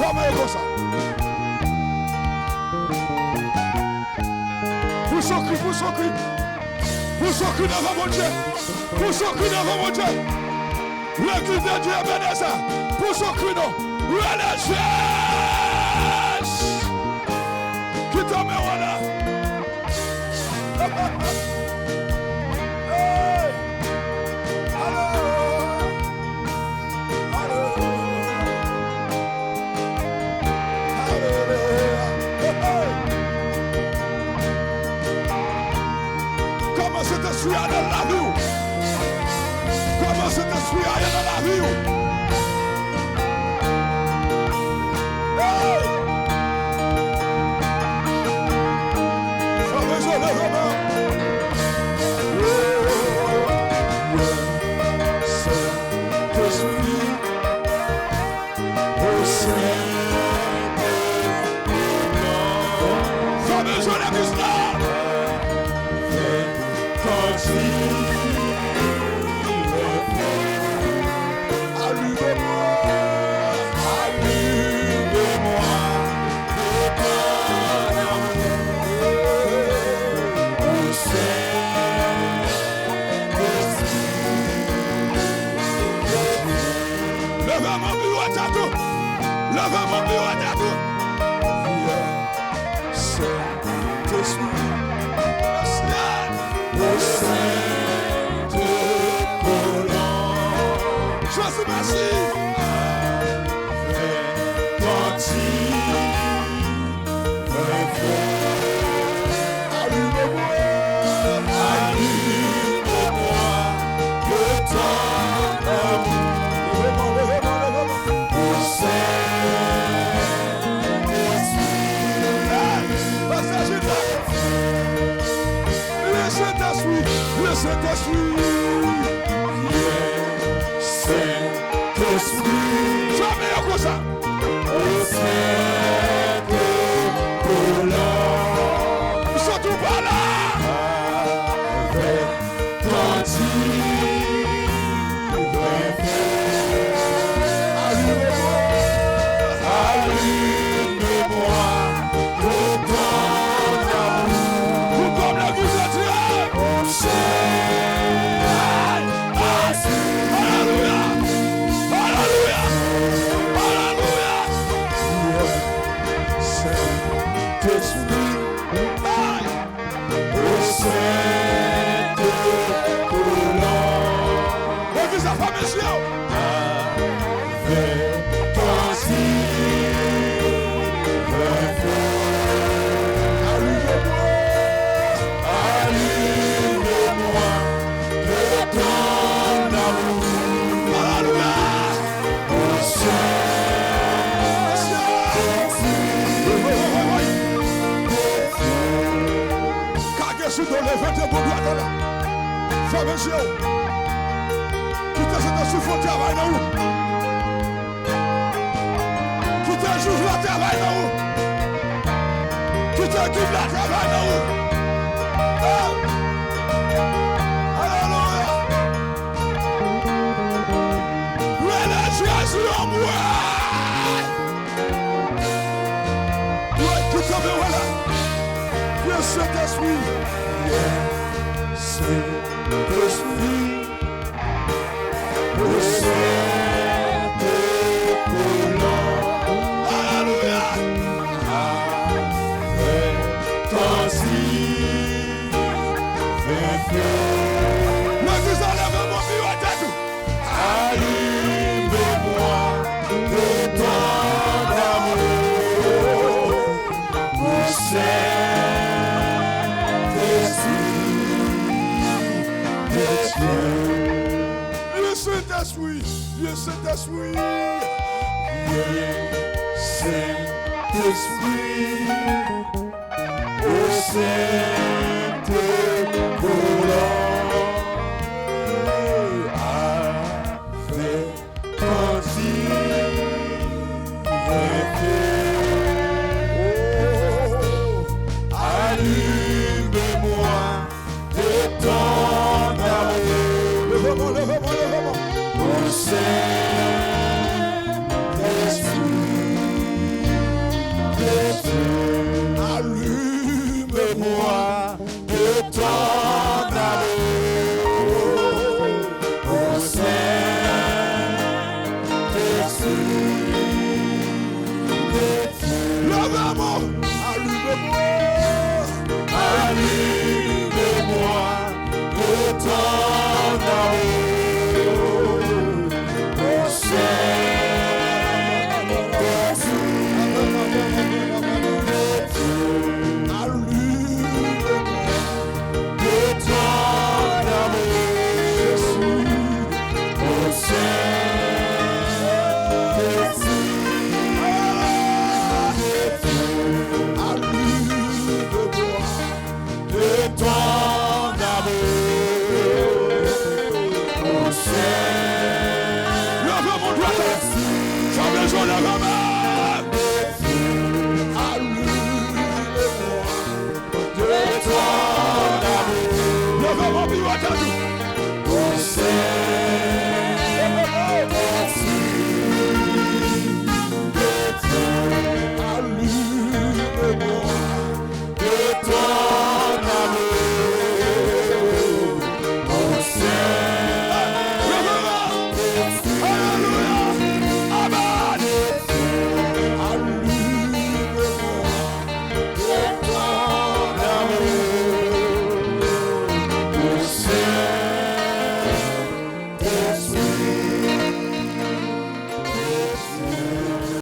Comment est ça? Pour son cri, pour son cri. Pour son cri devant mon Dieu. Pour son cri devant mon Dieu. L'église de Dieu Ebenezer. Pour son cri non. Renaissance. Qui t'en met voilà? Hey. Allô. Allô. Comment cet esprit a dans la vie? Comment cet esprit a dans la vie? Hey! Frère, je le remets. Saint-Esprit, au Saint-Esprit, frère, je l'église là. Levez mon bureau à tatou. Levez mon bureau à tatou. Saint-Esprit. Jésus, merci. Le Saint-Esprit, Saint-Esprit, jamais comme ça. Au Saint-Esprit, surtout pas là. Avec ton allume-moi de ton amour. Tout comme la vie de Dieu. Alléluia! Alléluia! Alléluia! Saint-Esprit, au Saint-Esprit, l'église a fait mes yeux. Avec ton allume-moi de ton amour. Alléluia! Au Saint-Esprit. Car Jésus doit lever tes beaux doigts là. Fais mes yeux. Quitte cet esprit de travail dans vous. Quitte un jour la travail dans vous. Quitte un jour la travail dans vous. Alléluia. Jésus en moi. Ouais, tout comme voilà. Viens Saint-Esprit. Viens Saint-Esprit. Au Saint-Esprit. Alléluia. Avec ton signe. L'église enlève mon bureau à tête. Allume-moi de ton amour. Au Saint-Esprit de Dieu. Le Saint-Esprit, le Saint-Esprit, le Saint-Esprit, au Saint-Esprit. Avec ton signe.